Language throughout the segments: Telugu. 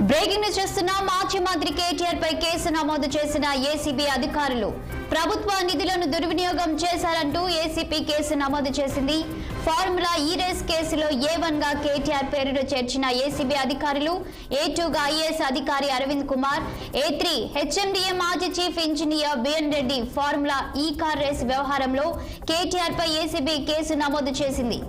బ్రేకింగ్ న్యూస్ చేస్తున్న మాజీ మంత్రి కేటీఆర్ పై కేసు నమోదు చేసిన ఏసీబీ అధికారులు ప్రభుత్వ నిధులను దుర్వినియోగం చేశారంటూ ఏసీబీ కేసు నమోదు చేసింది. ఫార్ములా ఈ రేస్ కేసులో A1 గా కేటీఆర్ పేరును చేర్చిన ఏసీబీ అధికారులు A2 గా ఐఏఎస్ అధికారి అరవింద్ కుమార్, A3 హెచ్ఎండిఏ మాజీ chief engineer BN Reddy formula E car race వ్యవహారంలో కేటీఆర్ పై ఏసీబీ కేసు నమోదు చేసింది.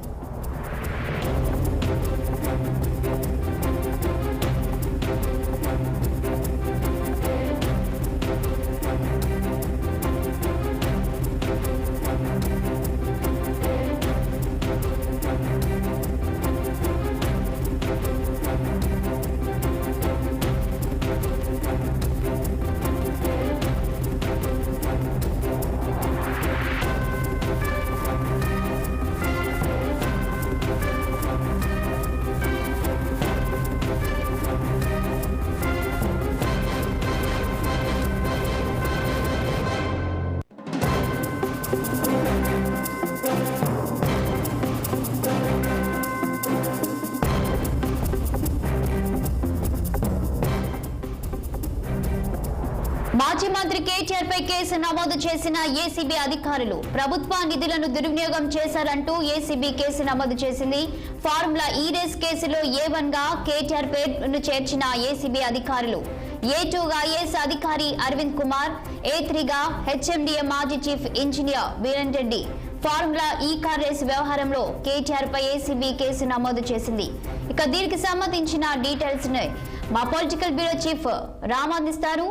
మాజీ మంత్రి కేటీఆర్ పై కేసు నమోదు చేసిన ఏసీబీ అధికారులు ప్రభుత్వ నిధులను దుర్వినియోగం చేశారంటూ ఏసీబీ కేసు నమోదు చేసింది. ఫార్ములా ఈ రేస్ కేసులో A1 గా కేటీఆర్ పేరును చేర్చిన ఏసీబీ అధికారులు A2 గా ఐఏఎస్ అధికారి అరవింద్ కుమార్, A3 గా హెచ్ఎండిఏ మాజీ chief engineer BN Reddy formula E car race వ్యవహారంలో కేటీఆర్ పై ఏసీబీ కేసు నమోదు చేసింది. ఇక దీనికి సంబంధించిన డీటెయిల్స్ ని మా పొలిటికల్ బ్యూరో చీఫ్ రామ్ అందిస్తారు.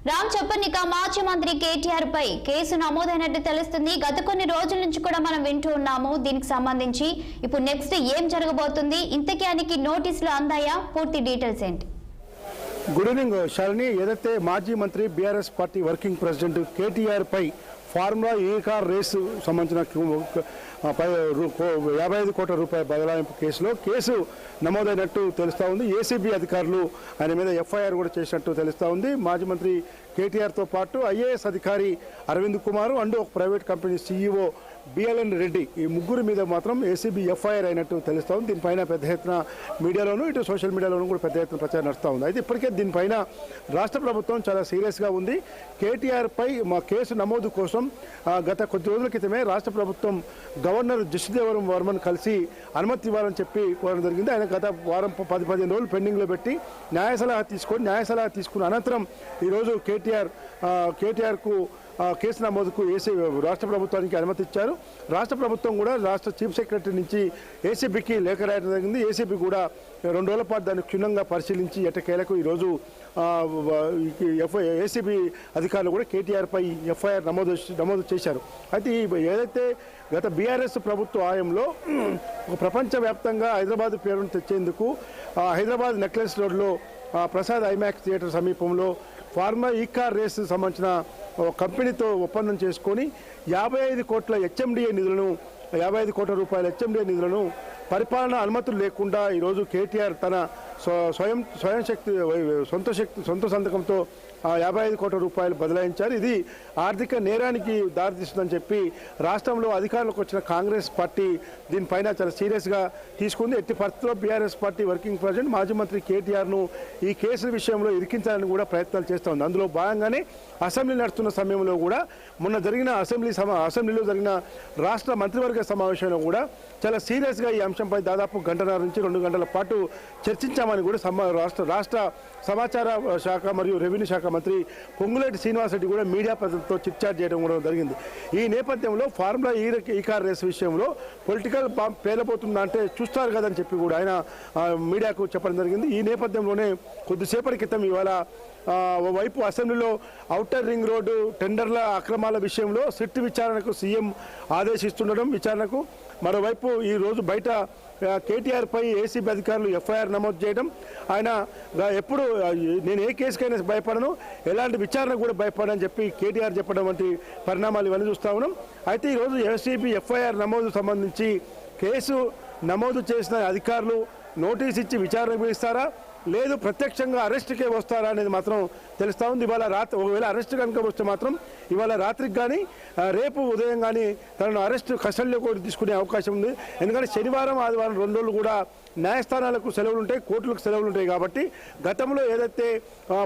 రామ్, చెప్పండి. మాజీ మంత్రి కేటీఆర్ పై కేసు నమోదైనట్టు తెలుస్తుంది. గత కొన్ని రోజుల నుంచి కూడా మనం వింటూ ఉన్నాము. దీనికి సంబంధించి ఇప్పుడు నెక్స్ట్ ఏం జరగబోతుంది? ఇంతకీ నోటీసులు అందాయా? పూర్తి డీటెయిల్స్ ఏంటి? Good evening Shalini. ఏదైతే మాజీ మంత్రి BRS party working president KTR పై ఫార్ములా ఈ కార్ రేసు సంబంధించిన 55 కోట్ల రూపాయల బదలాయింపు కేసు నమోదైనట్టు తెలుస్తూ ఉంది. ఏసీబీ అధికారులు ఆయన మీద ఎఫ్ఐఆర్ కూడా చేసినట్టు తెలుస్తూ ఉంది. మాజీ మంత్రి కేటీఆర్తో పాటు ఐఏఎస్ అధికారి అరవింద్ కుమార్ అండ్ ఒక private company CEO BLN Reddy, ఈ ముగ్గురు మీద మాత్రం ఏసీబీ ఎఫ్ఐఆర్ అయినట్టు తెలుస్తూ ఉంది. దీనిపైన పెద్ద ఎత్తున మీడియాలోనూ ఇటు సోషల్ మీడియాలోనూ కూడా పెద్ద ఎత్తున ప్రచారం నడుస్తూ ఉంది. అయితే ఇప్పటికే దీనిపైన రాష్ట్ర ప్రభుత్వం చాలా సీరియస్గా ఉంది. కేటీఆర్ పై మా కేసు నమోదు కోసం గత కొద్ది రోజుల క్రితమే రాష్ట్ర ప్రభుత్వం గవర్నర్ జస్టిస్ వర్మను కలిసి అనుమతి ఇవ్వాలని చెప్పి కోరడం జరిగింది. ఆయన గత వారం 10-15 రోజులు పెండింగ్లో పెట్టి న్యాయ సలహా తీసుకున్న అనంతరం ఈరోజు కేటీఆర్కు కేసు నమోదుకు రాష్ట్ర ప్రభుత్వానికి అనుమతి ఇచ్చారు. రాష్ట్ర ప్రభుత్వం కూడా రాష్ట్ర చీఫ్ సెక్రటరీ నుంచి ఏసీబీకి లేఖ రాయడం జరిగింది. ఏసీబీ కూడా 2 రోజుల పాటు దాన్ని క్షుణ్ణంగా పరిశీలించి ఎట్టకేలకు ఈరోజు ఏసీబీ అధికారులు కూడా కేటీఆర్ పై ఎఫ్ఐఆర్ నమోదు చేశారు. అయితే ఏదైతే గత బీఆర్ఎస్ ప్రభుత్వ హయాంలో ఒక ప్రపంచవ్యాప్తంగా హైదరాబాద్ పేరును తెచ్చేందుకు హైదరాబాద్ నెక్లెస్ రోడ్లో ప్రసాద్ ఐమాక్స్ థియేటర్ సమీపంలో ఫార్ములా ఈ కార్ రేసు సంబంధించిన కంపెనీతో ఒప్పందం చేసుకొని 55 కోట్ల రూపాయల హెచ్ఎండిఏ నిధులను పరిపాలన అనుమతులు లేకుండా ఈరోజు కేటీఆర్ తన సొంత సంతకంతో 55 కోట్ల రూపాయలు బదలాయించారు. ఇది ఆర్థిక నేరానికి దారితీస్తుందని చెప్పి రాష్ట్రంలో అధికారంలోకి వచ్చిన కాంగ్రెస్ పార్టీ దీనిపైన చాలా సీరియస్గా తీసుకుంది. ఎట్టి పరిస్థితుల్లో బీఆర్ఎస్ పార్టీ వర్కింగ్ ప్రెసిడెంట్ మాజీ మంత్రి కేటీఆర్ను ఈ కేసుల విషయంలో ఇరికించాలని కూడా ప్రయత్నాలు చేస్తూ ఉంది. అందులో భాగంగానే అసెంబ్లీ నడుస్తున్న సమయంలో కూడా మొన్న జరిగిన అసెంబ్లీలో జరిగిన రాష్ట్ర మంత్రివర్గ సమావేశంలో కూడా చాలా సీరియస్గా ఈ అంశంపై దాదాపు 1.5 నుంచి 2 గంటల పాటు చర్చించామని కూడా రాష్ట్ర సమాచార శాఖ మరియు రెవెన్యూ శాఖ మంత్రి పొంగులేటి శ్రీనివాసరెడ్డి కూడా మీడియా ప్రజలతో చిట్చాట్ చేయడం కూడా జరిగింది. ఈ నేపథ్యంలో ఫార్ములా ఈ కార్ రేస్ విషయంలో పొలిటికల్ బాంబ్ పేలబోతుందా అంటే చూస్తారు కదని చెప్పి కూడా ఆయన మీడియాకు చెప్పడం జరిగింది. ఈ నేపథ్యంలోనే కొద్దిసేపటి క్రితం ఇవాళ ఓవైపు అసెంబ్లీలో ఔటర్ రింగ్ రోడ్డు టెండర్ల అక్రమాల విషయంలో సిట్ విచారణకు సీఎం ఆదేశిస్తుండడం విచారణకు, మరోవైపు ఈరోజు బయట కేటీఆర్ పై ఏసీబీ అధికారులు ఎఫ్ఐఆర్ నమోదు చేయడం, ఆయన ఎప్పుడు నేను ఏ కేసుకైనా భయపడను, ఎలాంటి విచారణకు కూడా భయపడని చెప్పి కేటీఆర్ చెప్పడం వంటి పరిణామాలు ఇవన్నీ చూస్తూ ఉన్నాం. అయితే ఈరోజు ఏసీబీ ఎఫ్ఐఆర్ నమోదు సంబంధించి కేసు నమోదు చేసిన అధికారులు నోటీస్ ఇచ్చి విచారణ పిలుస్తారా, లేదు ప్రత్యక్షంగా అరెస్ట్కే వస్తారా అనేది మాత్రం తెలుస్తూ ఉంది. ఇవాళ రాత్రి ఒకవేళ అరెస్ట్ కనుక వస్తే మాత్రం ఇవాళ రాత్రికి కానీ రేపు ఉదయం కానీ తనను అరెస్ట్ కస్టడీలో కూడా తీసుకునే అవకాశం ఉంది. ఎందుకంటే శనివారం ఆదివారం 2 రోజులు కూడా న్యాయస్థానాలకు సెలవులు ఉంటాయి, కోర్టులకు సెలవులు ఉంటాయి. కాబట్టి గతంలో ఏదైతే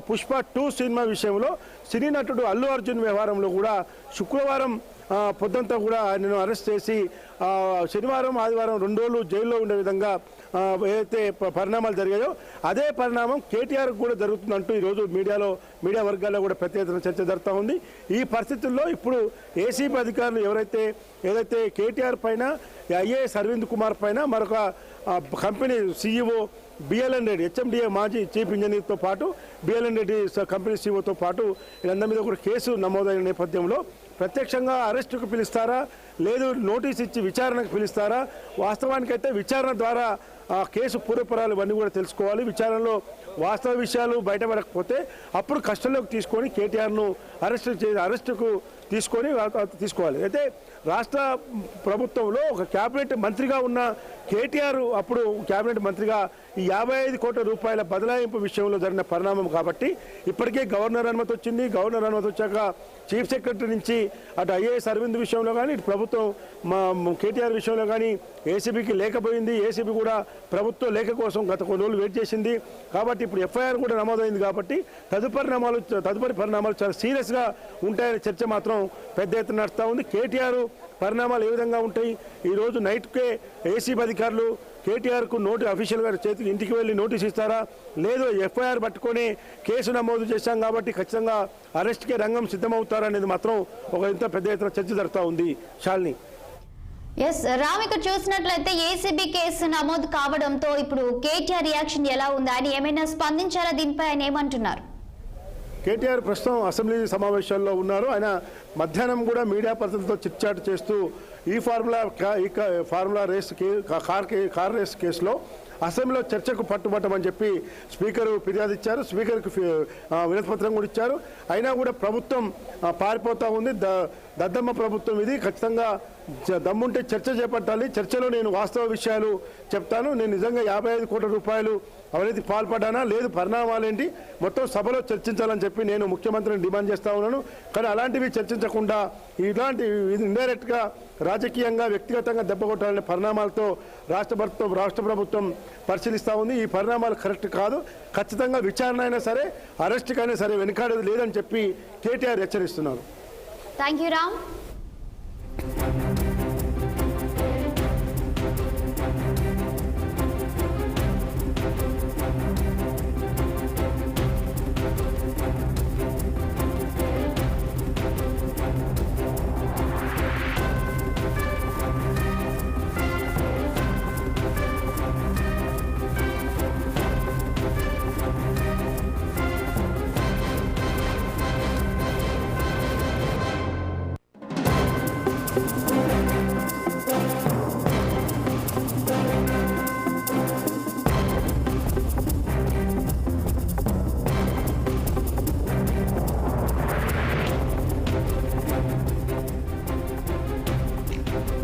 పుష్ప 2 సినిమా విషయంలో సినీ నటుడు అల్లు అర్జున్ వ్యవహారంలో కూడా శుక్రవారం పొద్దంతా కూడా ఆయనను అరెస్ట్ చేసి శనివారం ఆదివారం 2 రోజులు జైల్లో ఉండే విధంగా ఏదైతే పరిణామాలు జరిగాయో అదే పరిణామం కేటీఆర్ కూడా జరుగుతుందంటూ ఈరోజు మీడియా వర్గాల్లో కూడా పెద్ద ఎత్తున చర్చ జరుగుతూ ఉంది. ఈ పరిస్థితుల్లో ఇప్పుడు ఏసీబీ అధికారులు ఏదైతే కేటీఆర్ పైన ఐఏఎస్ అరవింద్ కుమార్ పైన మరొక company CEO BLN Reddy HMDA మాజీ చీఫ్ ఇంజనీర్తో పాటు బిఎల్ఎన్ రెడ్డి కంపెనీ సీఈఓతో పాటు వీళ్ళందరి మీద కూడా కేసు నమోదైన నేపథ్యంలో ప్రత్యక్షంగా అరెస్టుకు పిలుస్తారా, లేదు నోటీస్ ఇచ్చి విచారణకు పిలుస్తారా? వాస్తవానికైతే విచారణ ద్వారా కేసు పూర్వపరాలు ఇవన్నీ కూడా తెలుసుకోవాలి. విచారణలో వాస్తవ విషయాలు బయటపడకపోతే అప్పుడు కస్టడీలోకి తీసుకొని కేటీఆర్ను అరెస్టుకు తీసుకోవాలి. అయితే రాష్ట్ర ప్రభుత్వంలో ఒక క్యాబినెట్ మంత్రిగా ఉన్న కేటీఆర్ అప్పుడు క్యాబినెట్ మంత్రిగా ఈ 55 కోట్ల రూపాయల బదలాయింపు విషయంలో జరిగిన పరిణామం కాబట్టి ఇప్పటికే గవర్నర్ అనుమతి వచ్చింది. గవర్నర్ అనుమతి వచ్చాక చీఫ్ సెక్రటరీ నుంచి అటు ఐఏఎస్ అరవింద్ విషయంలో కానీ ఇటు ప్రభుత్వం కేటీఆర్ విషయంలో కానీ ఏసీబీకి లేకపోయింది. ఏసీబీ కూడా ప్రభుత్వ లేఖ కోసం గత కొన్ని రోజులు వెయిట్ చేసింది. కాబట్టి ఇప్పుడు ఎఫ్ఐఆర్ కూడా నమోదైంది. కాబట్టి తదుపరి పరిణామాలు చాలా సీరియస్గా ఉంటాయనే చర్చ మాత్రం పెద్ద ఎత్తున నడుస్తూ ఉంది. కేటీఆర్ పరిణామాలు ఏ విధంగా ఉంటాయి? ఈరోజు నైట్కే ఏసీబీ అధికారులు కేటీఆర్కు అఫీషియల్గా చేతికి ఇంటికి వెళ్ళి నోటీస్ ఇస్తారా, లేదు ఎఫ్ఐఆర్ పట్టుకొని కేసు నమోదు చేశాం కాబట్టి ఖచ్చితంగా అరెస్ట్కే రంగం సిద్ధమవుతారనేది మాత్రం ఒక ఇంత పెద్ద ఎత్తున చర్చ జరుగుతూ ఉంది. శాలిని. ఎస్ రామ్, ఇక్కడ చూసినట్లయితే ఏసీబీ కేసు నమోదు కావడంతో ఇప్పుడు కేటీఆర్ రియాక్షన్ ఎలా ఉంది? ఆయన ఏమైనా స్పందించారా దీనిపై? ఆయన ఏమంటున్నారు? కేటీఆర్ ప్రస్తుతం అసెంబ్లీ సమావేశాల్లో ఉన్నారు. ఆయన మధ్యాహ్నం కూడా మీడియా ప్రతినిధులతో చిట్చాట్ చేస్తూ ఈ ఫార్ములా రేస్ కార్ రేస్ కేసులో అసెంబ్లీలో చర్చకు పట్టుబట్టమని చెప్పి స్పీకరు ఫిర్యాదు ఇచ్చారు. స్పీకర్కు వినతిపత్రం కూడా ఇచ్చారు. అయినా కూడా ప్రభుత్వం పారిపోతూ ఉంది. దద్దమ్మ ప్రభుత్వం ఇది. ఖచ్చితంగా దమ్ముంటే చర్చ చేపట్టాలి. చర్చలో నేను వాస్తవ విషయాలు చెప్తాను. నేను నిజంగా 55 కోట్ల రూపాయలు అవినీతి పాల్పడ్డానా, లేదు పరిణామాలేంటి, మొత్తం సభలో చర్చించాలని చెప్పి నేను ముఖ్యమంత్రిని డిమాండ్ చేస్తూ ఉన్నాను. కానీ అలాంటివి చర్చించకుండా ఇలాంటి ఇండైరెక్ట్గా రాజకీయంగా వ్యక్తిగతంగా దెబ్బకొట్టాలనే పరిణామాలతో రాష్ట్ర ప్రభుత్వం పరిశీలిస్తూ ఉంది. ఈ పరిణామాలు కరెక్ట్ కాదు. ఖచ్చితంగా విచారణ అయినా సరే అరెస్ట్కైనా సరే వెనుకాడేది లేదని చెప్పి కేటీఆర్ హెచ్చరిస్తున్నారు. Thank you Ram.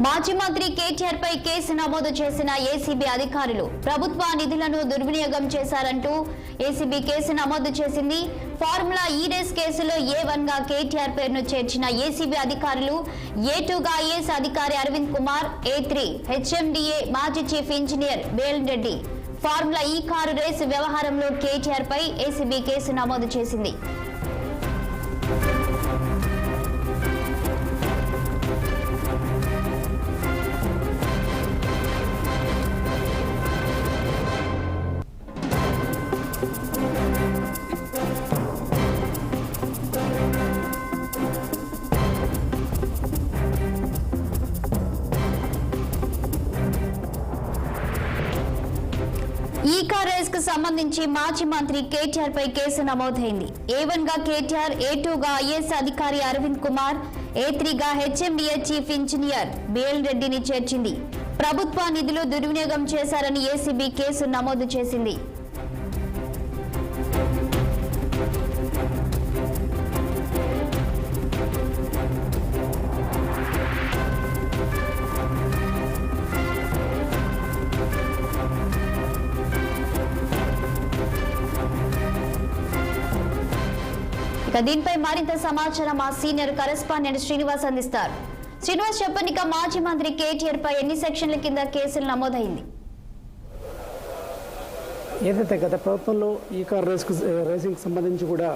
మాజీ మంత్రి కేటీఆర్ పై కేసు నమోదు చేసిన ఏసీబీ అధికారులు ప్రభుత్వ నిధులను దుర్వినియోగం చేశారంటూ ఏసీబీ కేసు నమోదు చేసింది. ఫార్ములా ఈ రేస్ కేసులో A1 గా కేటీఆర్ పేరును చేర్చిన ఏసీబీ అధికారులు A2 గా ఐఏఎస్ అధికారి అరవింద్ కుమార్, A3 హెచ్ఎండిఏ మాజీ chief engineer BLN Reddy. Formula ఈ కారు రేసు వ్యవహారంలో కేటీఆర్ పై ఏసీబీ కేసు నమోదు చేసింది. ఈ కార్ రేస్ కు సంబంధించి మాజీ మంత్రి కేటీఆర్ పై కేసు నమోదైంది. A1 గా కేటీఆర్, A2 గా ఐఏఎస్ అధికారి అరవింద్ కుమార్, A3 గా హెచ్ఎండిఏ చీఫ్ ఇంజనీర్ బిఎల్ఎన్ రెడ్డిని చేర్చింది. ప్రభుత్వ నిధులు దుర్వినియోగం చేశారని ఏసీబీ కేసు నమోదు చేసింది. ఇక దీనిపై మరింత సమాచారం మా సీనియర్ కరెస్పాండెంట్ శ్రీనివాస్ అందిస్తారు. శ్రీనివాస్, చెప్పండి, ఇక మాజీ మంత్రి కేటీఆర్ పై ఎన్ని సెక్షన్ల కింద కేసులు నమోదైంది? ఏదైతే గత ప్రభుత్వంలో ఈ కార్ రేసింగ్ సంబంధించి కూడా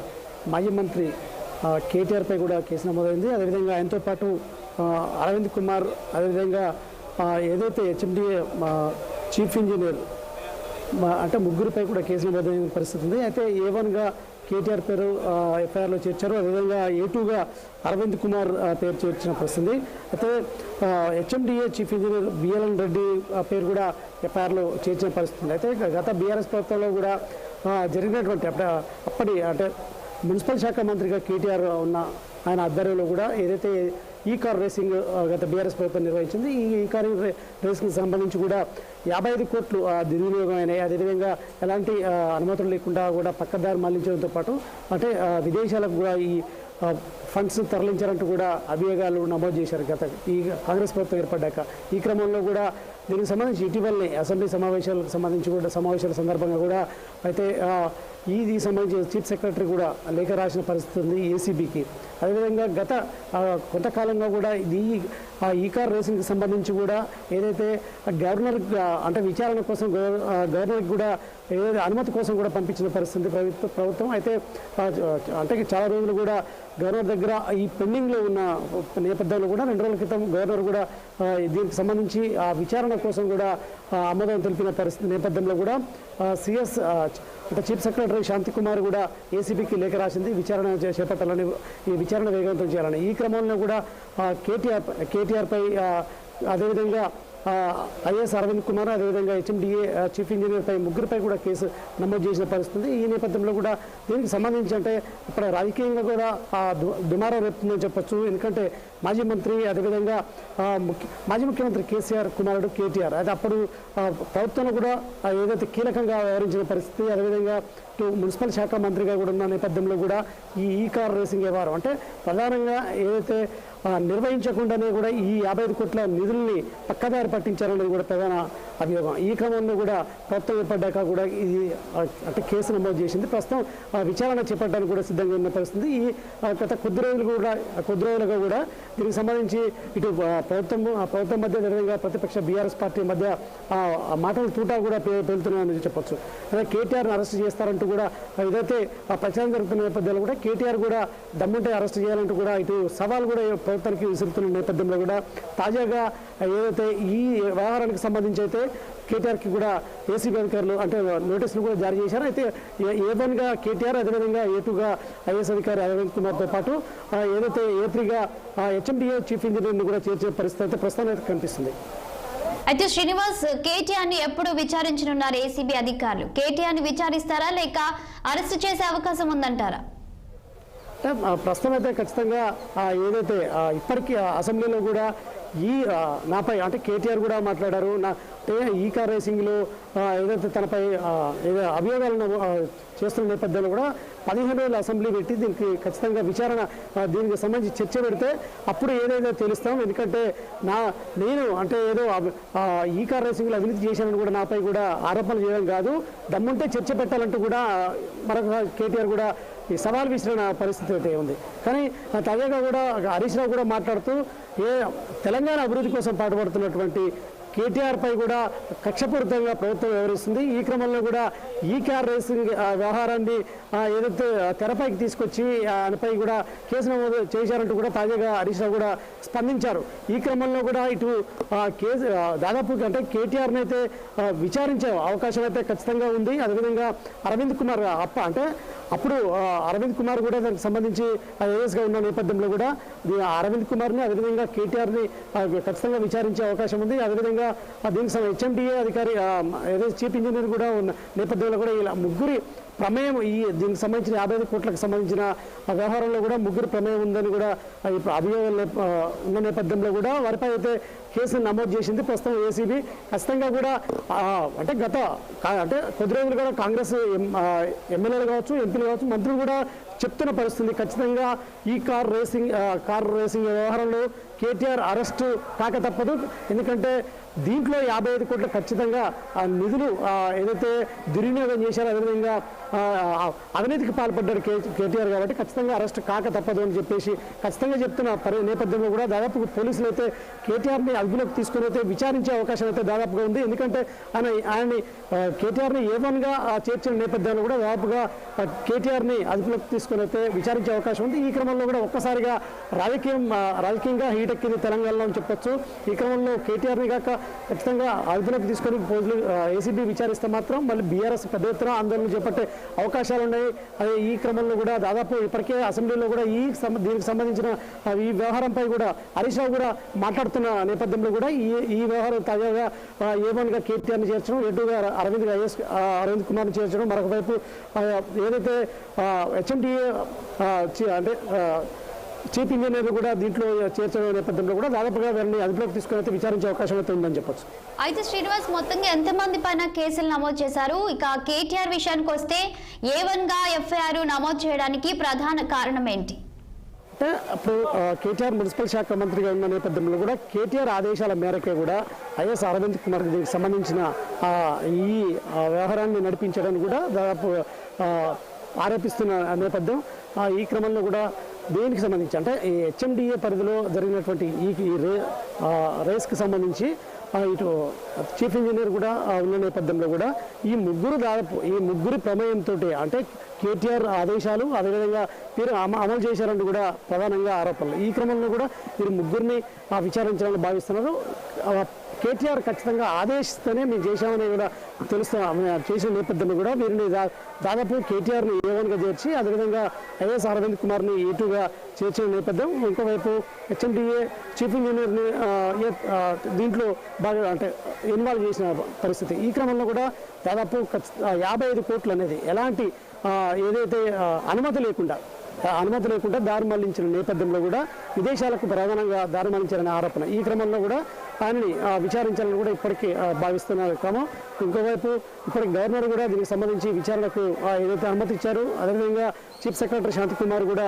మాజీ మంత్రి కేటీఆర్ పై కూడా కేసు నమోదైంది. అదేవిధంగా ఆయనతో పాటు అరవింద్ కుమార్, అదేవిధంగా ఏదైతే హెచ్ఎండిఏ చీఫ్ ఇంజనీర్ అంటే ముగ్గురిపై కూడా కేసు నమోదైన పరిస్థితి ఉంది. అయితే A1గా కేటీఆర్ పేరు ఎఫ్ఐఆర్లో చేర్చారు. అదేవిధంగా A2గా అరవింద్ కుమార్ పేరు చేర్చిన పరిస్థితి. అయితే HMDA chief engineer BLN Reddy పేరు కూడా ఎఫ్ఐఆర్లో చేర్చిన పరిస్థితి. అయితే గత బీఆర్ఎస్ ప్రభుత్వంలో కూడా జరిగినటువంటి అప్పటి అంటే మున్సిపల్ శాఖ మంత్రిగా కేటీఆర్ ఉన్న ఆయన ఆధ్వర్యంలో కూడా ఏదైతే ఈ కార్ రేసింగ్ గత బీఆర్ఎస్ ప్రభుత్వం నిర్వహించింది. ఈ కార్ రేసింగ్ సంబంధించి కూడా 55 కోట్లు దుర్వినియోగం అయినాయి. అదేవిధంగా ఎలాంటి అనుమతులు లేకుండా కూడా పక్కదారి మళ్లించడంతో పాటు అంటే విదేశాలకు కూడా ఈ ఫండ్స్ తరలించారంటూ కూడా అభియోగాలు నమోదు చేశారు గత ఈ కాంగ్రెస్ ప్రభుత్వం ఏర్పడ్డాక. ఈ క్రమంలో కూడా దీనికి సంబంధించి ఇటీవలనే అసెంబ్లీ సమావేశాలకు సంబంధించి కూడా సమావేశాల సందర్భంగా కూడా అయితే ఇది సంబంధించి చీఫ్ సెక్రటరీ కూడా లేఖ రాసిన పరిస్థితి ఉంది ఏసీబీకి. అదేవిధంగా గత కొంతకాలంగా కూడా ఈ కార్ రేసింగ్కి సంబంధించి కూడా ఏదైతే గవర్నర్ అంటే విచారణ కోసం గవర్నర్కి కూడా ఏదైతే అనుమతి కోసం కూడా పంపించిన పరిస్థితి ప్రభుత్వం. అయితే అంటే చాలా రోజులు కూడా గవర్నర్ దగ్గర ఈ పెండింగ్లో ఉన్న నేపథ్యంలో కూడా 2 రోజుల క్రితం గవర్నర్ కూడా దీనికి సంబంధించి ఆ విచారణ కోసం కూడా ఆమోదం తెలిపిన పరిస్థితి నేపథ్యంలో కూడా సిఎస్ అంటే చీఫ్ సెక్రటరీ శాంతి కుమార్ కూడా ఏసీబీకి లేఖ రాసింది విచారణ చేపట్టాలని, ఈ విచారణ వేగవంతం చేయాలని. ఈ క్రమంలో కూడా కేటీఆర్పై అదేవిధంగా ఐఏఎస్ అరవింద్ కుమార్, అదేవిధంగా హెచ్ఎండిఏ చీఫ్ ఇంజనీర్పై ముగ్గురిపై కూడా కేసు నమోదు చేసిన పరిస్థితి. ఈ నేపథ్యంలో కూడా దీనికి సంబంధించి అంటే ఇప్పుడు రాజకీయంగా కూడా దుమారం రేపుతుందని చెప్పొచ్చు. ఎందుకంటే మాజీ మంత్రి అదేవిధంగా మాజీ ముఖ్యమంత్రి కేసీఆర్ కుమారుడు కేటీఆర్ అయితే అప్పుడు ప్రభుత్వంలో కూడా ఏదైతే కీలకంగా వ్యవహరించిన పరిస్థితి, అదేవిధంగా మున్సిపల్ శాఖ మంత్రిగా కూడా ఉన్న నేపథ్యంలో కూడా ఈ కార్ రేసింగ్ వ్యవహారం అంటే ప్రధానంగా ఏదైతే నిర్వహించకుండానే కూడా ఈ 55 కోట్ల నిధుల్ని పక్కదారి పట్టించారనేది కూడా ప్రధాన అభియోగం. ఈ క్రమంలో కూడా ప్రభుత్వం ఏర్పడ్డాక కూడా ఇది అంటే కేసు నమోదు చేసింది. ప్రస్తుతం విచారణ చేపట్టడానికి కూడా సిద్ధంగా ఉన్న పరిస్థితి. ఈ గత కొద్ది రోజులుగా కూడా దీనికి సంబంధించి ఇటు ప్రభుత్వం మధ్య అదేవిధంగా ప్రతిపక్ష బీఆర్ఎస్ పార్టీ మధ్య మాటల తూటా కూడా పేలుతున్నాయని చెప్పొచ్చు. అదే కేటీఆర్ని అరెస్ట్ చేస్తారంటూ కూడా ఏదైతే ప్రచారం జరుగుతున్న నేపథ్యంలో కూడా కేటీఆర్ కూడా దమ్ముంటే అరెస్ట్ చేయాలంటూ కూడా ఇటు సవాల్ కూడా ప్రభుత్వానికి విసురుతున్న నేపథ్యంలో కూడా తాజాగా ఏదైతే ఈ వ్యవహారానికి సంబంధించి అయితే కేటీఆర్కి కూడా ఏసీబీ అధికారులు అంటే నోటీసులు కూడా జారీ చేశారు. అయితే A1గా కేటీఆర్, అదేవిధంగా A2గా ఐఏఎస్ అధికారి అరవింద్ కుమార్తో పాటు ఏదైతే A3గా హెచ్ఎండిఏ చీఫ్ ఇంజనీర్ని కూడా చేర్చే పరిస్థితి అయితే ప్రస్తుతం అయితే కనిపిస్తుంది. అయితే శ్రీనివాస్, కేటీఆర్ని ఎప్పుడు విచారించనున్నారు ఏసీబీ అధికారులు? కేటీఆర్ని విచారిస్తారా లేక అరెస్ట్ చేసే అవకాశం ఉందంటారా? అంటే ప్రస్తుతం అయితే ఖచ్చితంగా ఏదైతే ఇప్పటికీ అసెంబ్లీలో కూడా నాపై అంటే కేటీఆర్ కూడా మాట్లాడారు. ఈ కార్ రేసింగ్లో ఏదైతే తనపై అభియోగాలను చేస్తున్న నేపథ్యంలో కూడా 15 రోజుల అసెంబ్లీ పెట్టి దీనికి ఖచ్చితంగా విచారణ దీనికి సంబంధించి చర్చ పెడితే అప్పుడు ఏదైతే తెలుస్తాం. ఎందుకంటే నేను అంటే ఏదో ఈ కార్ రేసింగ్లో అవినీతి చేశానని కూడా నాపై కూడా ఆరోపణలు చేయడం కాదు, దమ్ముంటే చర్చ పెట్టాలంటూ కూడా మరొక కేటీఆర్ కూడా ఈ సవాల్ విసిరిన పరిస్థితి అయితే ఉంది. కానీ తాజాగా కూడా హరీష్ రావు కూడా మాట్లాడుతూ తెలంగాణ అభివృద్ధి కోసం పాటుపడుతున్నటువంటి కేటీఆర్ పై కూడా కక్షపూరితంగా ప్రభుత్వం వ్యవహరిస్తుంది. ఈ క్రమంలో కూడా ఈ కార్ రేసింగ్ వ్యవహారాన్ని ఏదైతే తెరపైకి తీసుకొచ్చి ఆయనపై కూడా కేసు నమోదు చేశారంటూ కూడా తాజాగా హరీష్ రావు కూడా స్పందించారు. ఈ క్రమంలో కూడా ఇటు కేసు దాదాపు అంటే కేటీఆర్ని అయితే విచారించే అవకాశం అయితే ఖచ్చితంగా ఉంది. అదేవిధంగా అరవింద్ కుమార్ అప్పుడు అరవింద్ కుమార్ కూడా దానికి సంబంధించి ఏఎస్గా ఉన్న నేపథ్యంలో కూడా అరవింద్ కుమార్ని అదేవిధంగా కేటీఆర్ని ఖచ్చితంగా విచారించే అవకాశం ఉంది. అదేవిధంగా దీనికి హెచ్ఎండిఏ అధికారి ఏదైతే చీఫ్ ఇంజనీర్ కూడా ఉన్న నేపథ్యంలో కూడా ఇలా ముగ్గురి ప్రమేయం దీనికి సంబంధించిన 55 కోట్లకు సంబంధించిన వ్యవహారంలో కూడా ముగ్గురు ప్రమేయం ఉందని కూడా ఇప్పుడు అభియోగాలు ఉన్న నేపథ్యంలో కూడా వారిపై అయితే కేసును నమోదు చేసింది ప్రస్తుతం ఏసీబీ. ఖచ్చితంగా కూడా అంటే కొద్ది రోజులు కూడా కాంగ్రెస్ ఎమ్మెల్యేలు కావచ్చు, ఎంపీలు కావచ్చు, మంత్రులు కూడా చెప్తున్న పరిస్థితి. ఖచ్చితంగా ఈ కార్ రేసింగ్ వ్యవహారంలో కేటీఆర్ అరెస్టు కాక తప్పదు. ఎందుకంటే దీంట్లో 55 కోట్లు ఖచ్చితంగా నిధులు ఏదైతే దుర్వినియోగం చేశారో అదేవిధంగా అవినీతికి పాల్పడ్డాడు కేటీఆర్ కాబట్టి ఖచ్చితంగా అరెస్ట్ కాక తప్పదు అని చెప్పేసి ఖచ్చితంగా చెప్తున్న నేపథ్యంలో కూడా దాదాపు పోలీసులు అయితే కేటీఆర్ని అదుపులోకి తీసుకుని అయితే విచారించే అవకాశం అయితే దాదాపుగా ఉంది. ఎందుకంటే ఆయన్ని కేటీఆర్ని ఏవన్గా చేర్చిన నేపథ్యంలో కూడా దాదాపుగా కేటీఆర్ని అదుపులోకి తీసుకుని అయితే విచారించే అవకాశం ఉంది. ఈ క్రమంలో కూడా ఒక్కసారిగా రాజకీయంగా హీటెక్కింది తెలంగాణలో అని చెప్పొచ్చు. ఈ క్రమంలో కేటీఆర్ని కాక ఖచ్చితంగా అదుపులోకి తీసుకొని పోలీసులు ఏసీబీ విచారిస్తే మాత్రం మళ్ళీ బీఆర్ఎస్ పెద్ద ఎత్తున ఆందోళన చేపట్టే అవకాశాలు ఉన్నాయి. అదే ఈ క్రమంలో కూడా దాదాపు ఇప్పటికే అసెంబ్లీలో కూడా దీనికి సంబంధించిన ఈ వ్యవహారంపై కూడా హరీష్ రావు కూడా మాట్లాడుతున్న నేపథ్యంలో కూడా ఈ వ్యవహారం తాజాగా ఏమన్గా కేటీఆర్ని చేర్చడం, ఎటుగా అరవింద్ కుమార్ని చేర్చడం, మరొక వైపు ఏదైతే హెచ్ఎండిఏ అంటే చీఫ్ ఇంజనీర్ కూడా దీంట్లో చేర్చడం నేపథ్యంలో కూడా దాదాపుగా వారిని అదుపులోకి తీసుకుని అయితే విచారించే అవకాశం అయితే ఉందని చెప్పొచ్చు. అయితే శ్రీనివాస్, మొత్తంగా ఎంతమంది పైన కేసులు నమోదు చేశారు? ఇక కేటీఆర్ విషయానికి వస్తే A1గా FIR నమోదు చేయడానికి ప్రధాన కారణం ఏంటి? అంటే అప్పుడు కేటీఆర్ మున్సిపల్ శాఖ మంత్రిగా ఉన్న నేపథ్యంలో కూడా కేటీఆర్ ఆదేశాల మేరకే కూడా ఐఎస్ అరవింద్ కుమార్ దీనికి సంబంధించిన ఈ వ్యవహారాన్ని నడిపించడానికి కూడా దాదాపు ఆరోపిస్తున్న నేపథ్యం. ఈ క్రమంలో కూడా దేనికి సంబంధించి అంటే ఈ హెచ్ఎండిఏ పరిధిలో జరిగినటువంటి ఈ రేస్కి సంబంధించి ఇటు చీఫ్ ఇంజనీర్ కూడా ఉన్న నేపథ్యంలో కూడా ఈ ముగ్గురు ప్రమేయంతో అంటే కేటీఆర్ ఆదేశాలు అదేవిధంగా వీరు అమలు చేశారంటూ కూడా ప్రధానంగా ఆరోపణలు. ఈ క్రమంలో కూడా వీరు ముగ్గురిని విచారించాలని భావిస్తున్నారు. కేటీఆర్ ఖచ్చితంగా ఆదేశిస్తేనే మేము చేశామని కూడా చేసిన నేపథ్యంలో కూడా వీరిని దాదాపు కేటీఆర్ని A1గా చేర్చి అదేవిధంగా ఐఎస్ అరవింద్ కుమార్ని A2గా చేర్చిన నేపథ్యం. ఇంకోవైపు హెచ్ఎండిఏ చీఫ్ ఇంజనీర్ని దీంట్లో బాగా అంటే ఇన్వాల్వ్ చేసిన పరిస్థితి. ఈ క్రమంలో కూడా దాదాపు 55 కోట్లు అనేది ఎలాంటి ఏదైతే అనుమతి లేకుండా దారి మళ్లించిన నేపథ్యంలో కూడా విదేశాలకు ప్రధానంగా దారి మళ్లించారనే ఆరోపణ. ఈ క్రమంలో కూడా ఆయనని విచారించాలని కూడా ఇప్పటికీ భావిస్తున్న క్రమం. ఇంకోవైపు ఇప్పటికి గవర్నర్ కూడా దీనికి సంబంధించి విచారణకు ఏదైతే అనుమతి ఇచ్చారో అదేవిధంగా చీఫ్ సెక్రటరీ శాంతికుమార్ కూడా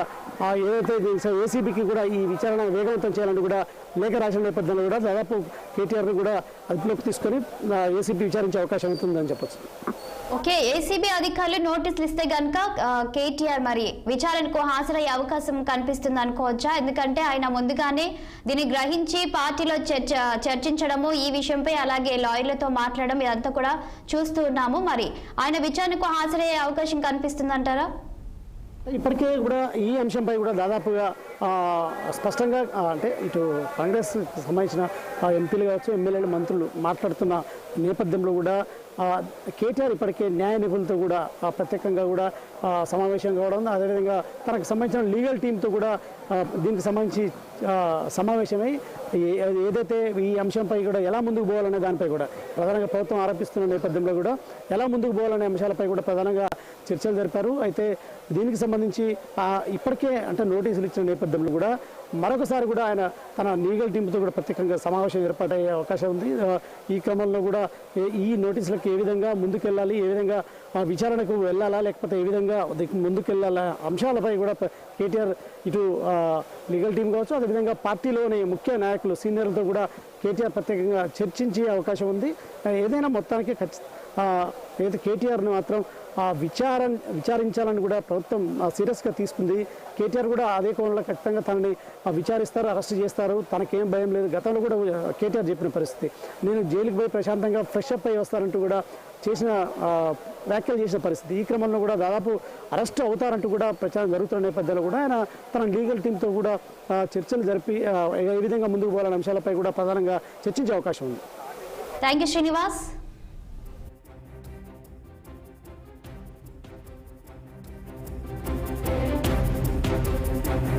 ఏదైతే ఏసీబీకి కూడా ఈ విచారణ వేగవంతం చేయాలని కూడా లేఖ రాసిన నేపథ్యంలో కూడా దాదాపు కేటీఆర్ని కూడా అదుపులోకి తీసుకొని ఏసీబీ విచారించే అవకాశం ఉంటుందని చెప్పొచ్చు. ఓకే, ఏసీబీ అధికారులు నోటీసులు ఇస్తే గనుక కేటీఆర్ మరి విచారణకు హాజరయ్యే అవకాశం కనిపిస్తుంది అనుకోవచ్చా? ఎందుకంటే ఆయన ముందుగానే దీన్ని గ్రహించి పార్టీలో చర్చించడము, ఈ విషయంపై అలాగే లాయర్లతో మాట్లాడడం ఇదంతా కూడా చూస్తూ ఉన్నాము. మరి ఆయన విచారణకు హాజరయ్యే అవకాశం కనిపిస్తుందంటారా? ఇప్పటికే కూడా ఈ అంశంపై కూడా దాదాపుగా స్పష్టంగా అంటే ఇటు కాంగ్రెస్ సంబంధించిన ఎంపీలు కావచ్చు, ఎమ్మెల్యేలు, మంత్రులు మాట్లాడుతున్న నేపథ్యంలో కూడా కేటీఆర్ ఇప్పటికే న్యాయ నిపుణులతో కూడా ప్రత్యేకంగా కూడా సమావేశం కావడం, అదేవిధంగా తనకు సంబంధించిన లీగల్ టీంతో కూడా దీనికి సంబంధించి సమావేశమై ఏదైతే ఈ అంశంపై కూడా ఎలా ముందుకు పోవాలనే దానిపై కూడా ప్రధానంగా ప్రభుత్వం ఆరోపిస్తున్న నేపథ్యంలో కూడా ఎలా ముందుకు పోవాలనే అంశాలపై కూడా ప్రధానంగా చర్చలు జరిపారు. అయితే దీనికి సంబంధించి ఇప్పటికే అంటే నోటీసులు ఇచ్చిన నేపథ్యంలో కూడా మరొకసారి కూడా ఆయన తన లీగల్ టీంతో కూడా ప్రత్యేకంగా సమావేశం ఏర్పాటయ్యే అవకాశం ఉంది. ఈ క్రమంలో కూడా ఈ నోటీసులకు ఏ విధంగా ముందుకెళ్ళాలి, ఏ విధంగా విచారణకు వెళ్ళాలా, లేకపోతే ఏ విధంగా ముందుకెళ్ళాలా అంశాలపై కూడా కేటీఆర్ ఇటు లీగల్ టీం కావచ్చు, అదేవిధంగా పార్టీలోని ముఖ్య నాయకులు సీనియర్లతో కూడా కేటీఆర్ ప్రత్యేకంగా చర్చించే అవకాశం ఉంది. ఏదైనా మొత్తానికి ఏదైతే కేటీఆర్ని మాత్రం విచారించాలని కూడా ప్రభుత్వం సీరియస్గా తీసుకుంది. కేటీఆర్ కూడా అదే కోణంలో ఖచ్చితంగా తనని విచారిస్తారు, అరెస్ట్ చేస్తారు, తనకేం భయం లేదు. గతంలో కూడా కేటీఆర్ చెప్పిన పరిస్థితి, నేను జైలుకి పోయి ప్రశాంతంగా ఫ్రెష్ అప్ అయి వస్తారంటూ కూడా వ్యాఖ్యలు చేసిన పరిస్థితి. ఈ క్రమంలో కూడా దాదాపు అరెస్ట్ అవుతారంటూ కూడా ప్రచారం జరుగుతున్న నేపథ్యంలో కూడా ఆయన తన లీగల్ టీంతో కూడా చర్చలు జరిపి ఏ విధంగా ముందుకు పోవాలనే అంశాలపై కూడా ప్రధానంగా చర్చించే అవకాశం ఉంది. Thank you Srinivas.